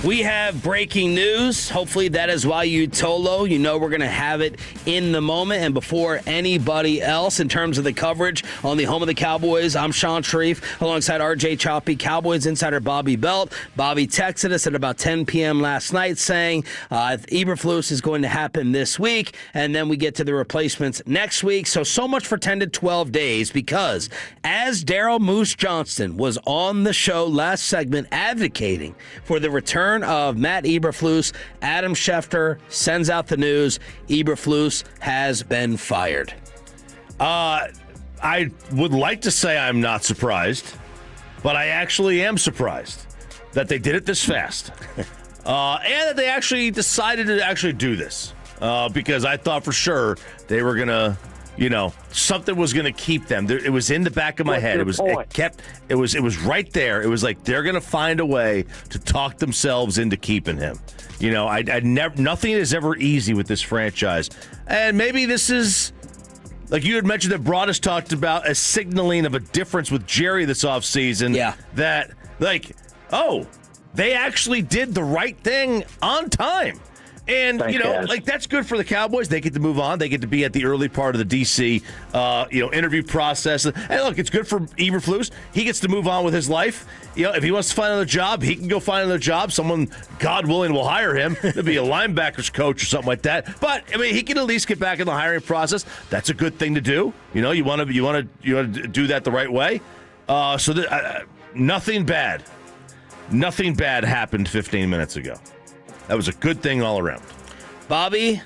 We have breaking news. Hopefully that is why you Tolo. You know we're going to have it in the moment and before anybody else in terms of the coverage on the home of the Cowboys. I'm Shan alongside RJ Choppy, Cowboys insider Bobby Belt. Bobby texted us at about 10 p.m. last night saying Eberflus is going to happen this week, and then we get to the replacements next week. So much for 10 to 12 days because as Daryl Moose Johnston was on the show last segment advocating for the return of Matt Eberflus, Adam Schefter sends out the news, Eberflus has been fired. I would like to say I'm not surprised, but I actually am surprised that they did it this fast. And that they actually decided to actually do this. Because I thought for sure they were going to, something was going to keep them. It was in the back of my head. It was right there. It was like they're going to find a way to talk themselves into keeping him. Nothing is ever easy with this franchise. And maybe this is, like you had mentioned that Broadus talked about, a signaling of a difference with Jerry this offseason. Yeah. That, they actually did the right thing on time. And, that's good for the Cowboys. They get to move on. They get to be at the early part of the D.C., interview process. And, look, it's good for Eberflus. He gets to move on with his life. If he wants to find another job, he can go find another job. Someone, God willing, will hire him. He'll be a linebackers coach or something like that. But, he can at least get back in the hiring process. That's a good thing to do. You want to do that the right way. Nothing bad. Nothing bad happened 15 minutes ago. That was a good thing all around. Bobby,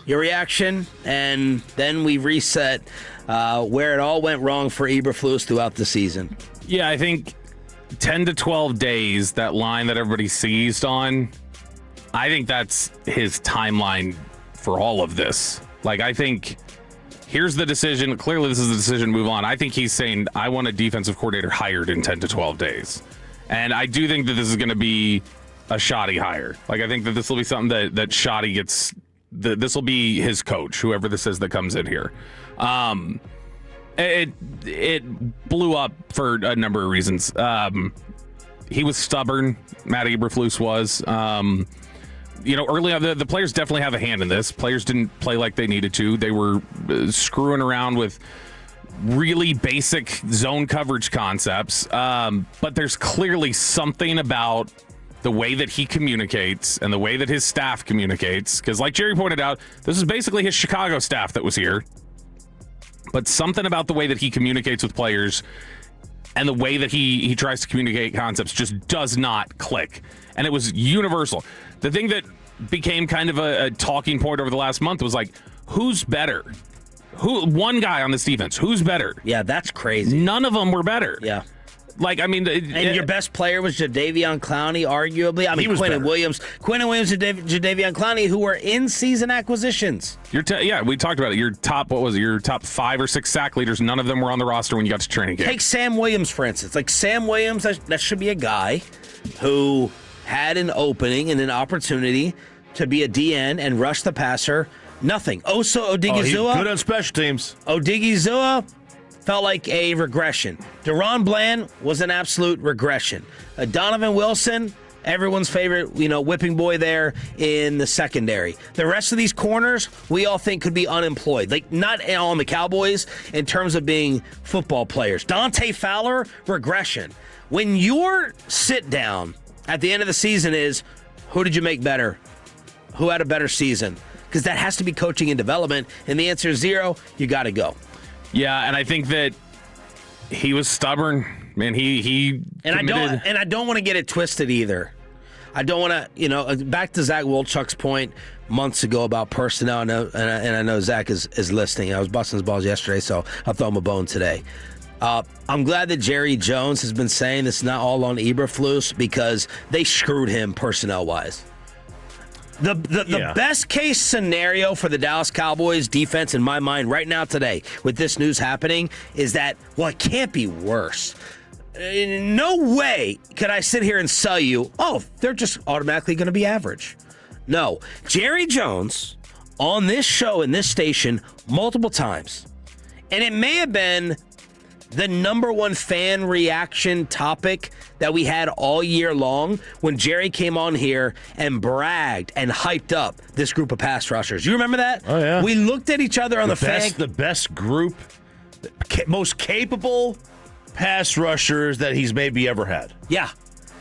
your reaction, and then we reset where it all went wrong for Eberflus throughout the season. Yeah, I think 10 to 12 days, that line that everybody seized on, I think that's his timeline for all of this. I think here's the decision. Clearly, this is the decision to move on. I think he's saying, I want a defensive coordinator hired in 10 to 12 days. And I do think that this is going to be a Shoddy hire. I think that this will be something that Shoddy gets. This will be his coach, whoever this is that comes in here. It blew up for a number of reasons. He was stubborn. Matt Eberflus was. Early on, the players definitely have a hand in this. Players didn't play like they needed to. They were screwing around with really basic zone coverage concepts. But there's clearly something about the way that he communicates and the way that his staff communicates. Because like Jerry pointed out, this is basically his Chicago staff that was here. But something about the way that he communicates with players and the way that he tries to communicate concepts just does not click. And it was universal. The thing that became kind of a talking point over the last month was who's better? One guy on this defense, who's better? Yeah, that's crazy. None of them were better. Yeah. And your best player was Jadeveon Clowney, arguably. Quinnen Williams, and Jadeveon Clowney, who were in-season acquisitions. We talked about it. Your top 5 or 6 sack leaders, none of them were on the roster when you got to training camp. Take Sam Williams, for instance. Sam Williams, that should be a guy who had an opening and an opportunity to be a DN and rush the passer. Nothing. Osa Odigizua. He's good on special teams. Odigizua felt like a regression. Deron Bland was an absolute regression. Donovan Wilson, everyone's favorite, whipping boy there in the secondary. The rest of these corners, we all think could be unemployed. Not on the Cowboys in terms of being football players. Dante Fowler, regression. When your sit down at the end of the season is, who did you make better? Who had a better season? Because that has to be coaching and development. And the answer is 0. You got to go. Yeah, and I think that he was stubborn. Man, he committed. I don't want to get it twisted either. I don't want to, back to Zach Wolchuk's point months ago about personnel, and I know Zach is listening. I was busting his balls yesterday, so I'll throw him a bone today. I'm glad that Jerry Jones has been saying this is not all on Eberflus because they screwed him personnel-wise. The best case scenario for the Dallas Cowboys defense in my mind right now today with this news happening is that, it can't be worse. No way could I sit here and sell you, they're just automatically going to be average. No. Jerry Jones on this show in this station multiple times, and it may have been the number one fan reaction topic that we had all year long when Jerry came on here and bragged and hyped up this group of pass rushers. You remember that? Oh, yeah. We looked at each other on the fan. The best group, most capable pass rushers that he's maybe ever had. Yeah.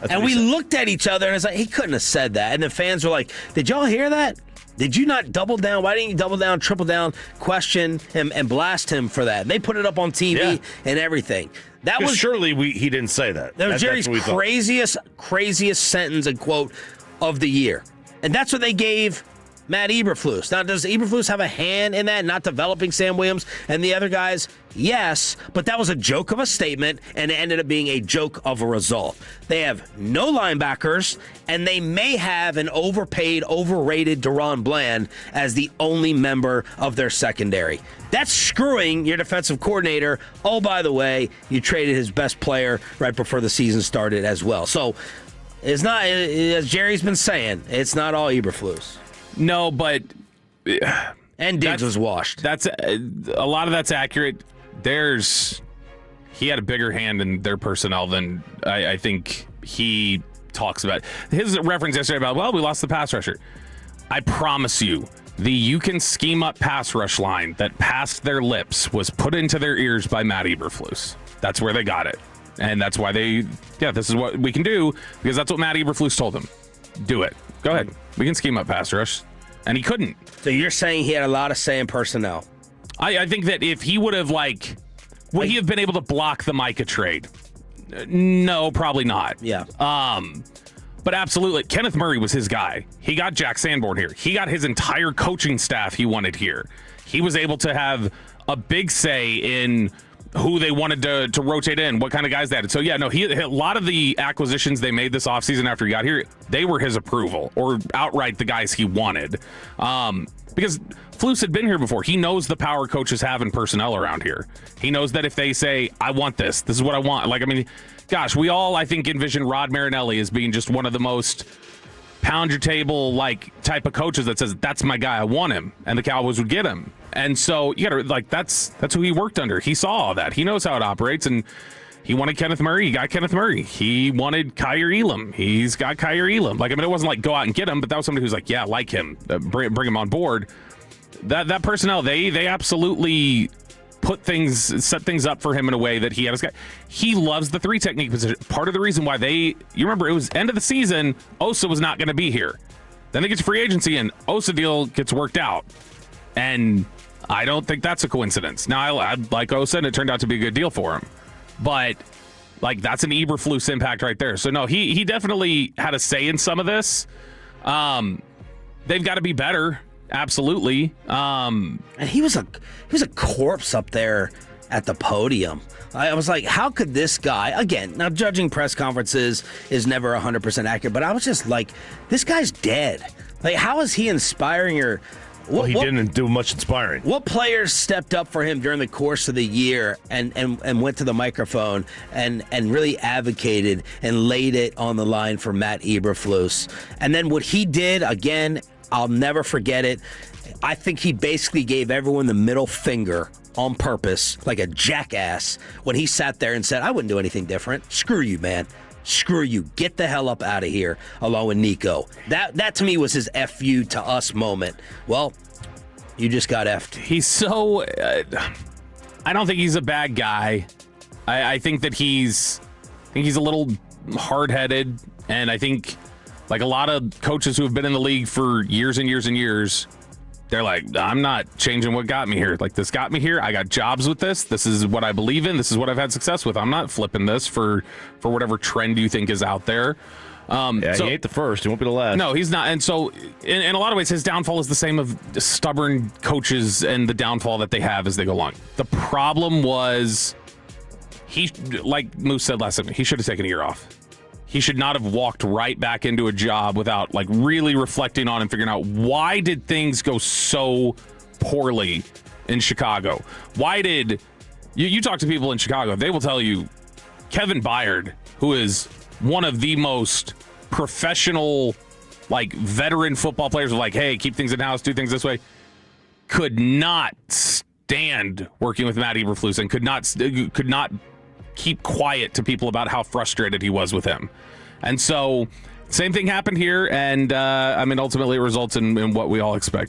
That's and what we he said. looked at each other and it's like, he couldn't have said that. And the fans were like, did y'all hear that? Did you not double down? Why didn't you double down, triple down, question him, and blast him for that? And they put it up on TV and everything. That was surely he didn't say that. That was Jerry's that's what craziest sentence and quote of the year. And that's what they gave Matt Eberflus. Now, does Eberflus have a hand in that, not developing Sam Williams and the other guys? Yes, but that was a joke of a statement, and it ended up being a joke of a result. They have no linebackers, and they may have an overpaid, overrated Deron Bland as the only member of their secondary. That's screwing your defensive coordinator. Oh, by the way, you traded his best player right before the season started as well. So it's not, as Jerry's been saying, it's not all Eberflus. No, but and Diggs was washed. That's a lot of that's accurate. He had a bigger hand in their personnel than I think he talks about. His reference yesterday about, well, we lost the pass rusher. I promise you, you can scheme up pass rush line that passed their lips was put into their ears by Matt Eberflus. That's where they got it. And that's why this is what we can do, because that's what Matt Eberflus told them. Do it. Go ahead. We can scheme up pass rush. And he couldn't. So you're saying he had a lot of say in personnel? I think that if he would have, would he have been able to block the Micah trade? No, probably not. Yeah. But absolutely, Kenneth Murray was his guy. He got Jack Sanborn here. He got his entire coaching staff he wanted here. He was able to have a big say in who they wanted to rotate in, what kind of guys they had. So, yeah, no, a lot of the acquisitions they made this offseason after he got here, they were his approval or outright the guys he wanted. Because Flus had been here before. He knows the power coaches have in personnel around here. He knows that if they say, I want this is what I want. Gosh, we all, I think, envision Rod Marinelli as being just one of the most pound your table type of coaches that says, that's my guy, I want him. And the Cowboys would get him. And so you gotta that's who he worked under. He saw all that. He knows how it operates, and he wanted Kenneth Murray. He got Kenneth Murray. He wanted Kyer Elam. He's got Kyer Elam. It wasn't go out and get him, but that was somebody who's I like him. Bring him on board. That personnel, they absolutely set things up for him in a way that he had his guy. He loves the 3 technique position. Part of the reason why you remember it was end of the season, Osa was not going to be here. Then they get to free agency and Osa deal gets worked out. And I don't think that's a coincidence. Now, I like Osa, and it turned out to be a good deal for him. But, that's an Eberflus impact right there. So, no, he definitely had a say in some of this. They've got to be better. Absolutely. And he was a corpse up there at the podium. I was like, how could this guy, again, now judging press conferences is never 100% accurate, but I was just like, this guy's dead. How is he inspiring your... He didn't do much inspiring. What players stepped up for him during the course of the year and went to the microphone and really advocated and laid it on the line for Matt Eberflus? And then what he did, again, I'll never forget it. I think he basically gave everyone the middle finger on purpose, like a jackass, when he sat there and said, I wouldn't do anything different. Screw you, man. Screw you. Get the hell up out of here, along with Nico. That to me was his F you to us moment. Well, you just got F'd. He's so... I don't think he's a bad guy. I think that he's a little hard-headed, and I think a lot of coaches who have been in the league for years and years and years, they're like, I'm not changing what got me here. This got me here. I got jobs with this. This is what I believe in. This is what I've had success with. I'm not flipping this for whatever trend you think is out there. He ain't the first. He won't be the last. No, he's not. And so, in a lot of ways, his downfall is the same of stubborn coaches and the downfall that they have as they go along. The problem was, like Moose said last time, he should have taken a year off. He should not have walked right back into a job without really reflecting on and figuring out, why did things go so poorly in Chicago? Why did you talk to people in Chicago? They will tell you Kevin Byard, who is one of the most professional, veteran football players, hey, keep things in house, do things this way, could not stand working with Matt Eberflus and could not keep quiet to people about how frustrated he was with him. And so same thing happened here, and ultimately it results in what we all expected.